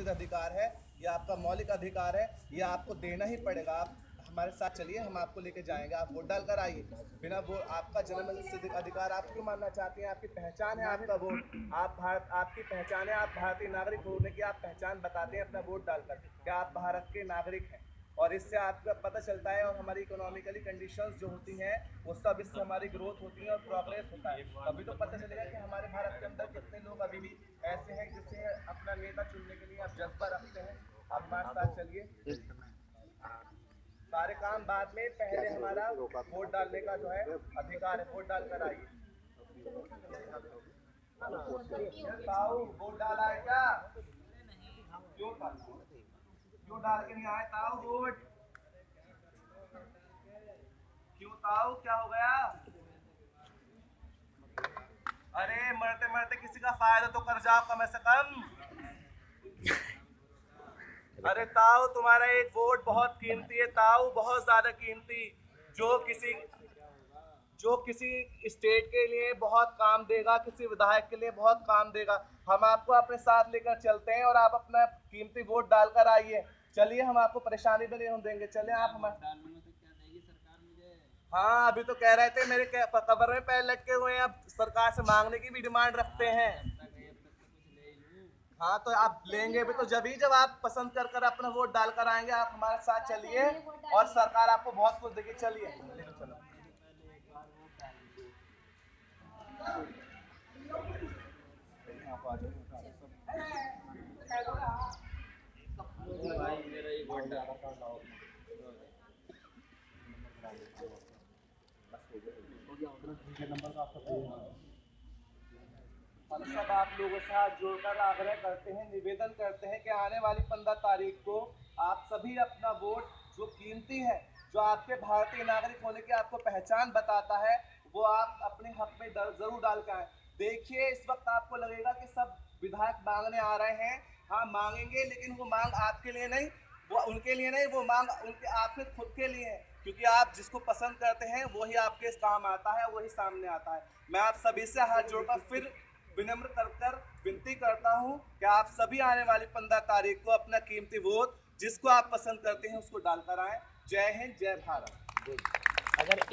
निश्चित अधिकार है, ये आपका मौलिक अधिकार है, ये आपको देना ही पड़ेगा। आप हमारे साथ चलिए, हम आपको लेके जाएंगे। आप वोट डाल कर आइए। बिना वो आपका जन्म सिद्ध अधिकार आप क्यों मानना चाहती हैं? आपकी पहचान है आपका वोट। आपकी पहचान है, आप भारतीय नागरिक होने की आप पहचान बताते हैं अपना वोट डालकर। क्या आप भारत के नागरिक हैं? और इससे आपका पता चलता है, और हमारी इकोनॉमिकली कंडीशंस जो होती हैं वो सब इससे हमारी ग्रोथ होती है और प्रोग्रेस होता है। तभी तो पता चलेगा कि हमारे भारत के अंदर कितने लोग अभी भी ऐसे हैं जिससे अपना नेता चुनने के लिए आप जज्बा रखते हैं। आप हमारे साथ चलिए। सारे काम बाद में, पहले हमारा वोट डालने का जो है अधिकार है। वोट डालकर आइए। ताऊ वोट डाला है क्या? क्यों डाल के नहीं आए ताऊ वोट? क्यों ताऊ, क्या हो गया? अरे मरते मरते किसी का फायदा तो कर जाओ कम से कम। अरे ताऊ, तुम्हारा एक वोट बहुत कीमती है ताऊ, बहुत ज्यादा कीमती, जो किसी स्टेट के लिए बहुत काम देगा, किसी विधायक के लिए बहुत काम देगा। हम आपको अपने साथ लेकर चलते हैं और आप अपना कीमती वोट डालकर आइए। चलिए, हम आपको परेशानी भी नहीं देंगे। चलिए आप हमारे। हाँ, अभी तो कह रहे थे मेरे कबर में पैर लटके हुए हैं, अब सरकार से मांगने की भी डिमांड रखते हैं। हाँ, तो आप लेंगे भी तो जब आप पसंद कर अपना वोट डालकर आएंगे। आप हमारे साथ चलिए और सरकार आपको बहुत कुछ देगी। चलिए चलो। हम सब आप लोगों से हाथ जोड़कर आग्रह करते हैं, निवेदन करते हैं कि आने वाली 15 तारीख को आप सभी अपना वोट, जो कीमती है, जो आपके भारतीय नागरिक होने की आपको पहचान बताता है, वो आप अपने हक में जरूर डाल के आए। देखिए, इस वक्त आपको लगेगा कि सब विधायक मांगने आ रहे हैं। हाँ, मांगेंगे, लेकिन वो मांग आपके लिए नहीं, वो उनके लिए नहीं, वो मांग उनके आपके खुद के लिए है। क्योंकि आप जिसको पसंद करते हैं वही आपके काम आता है, वही सामने आता है। मैं आप सभी से हाथ जोड़कर फिर विनम्र कर विनती करता हूं कि आप सभी आने वाली 15 तारीख को अपना कीमती वोट, जिसको आप पसंद करते हैं, उसको डालकर आएं। जय हिंद, जय भारत। अगर एक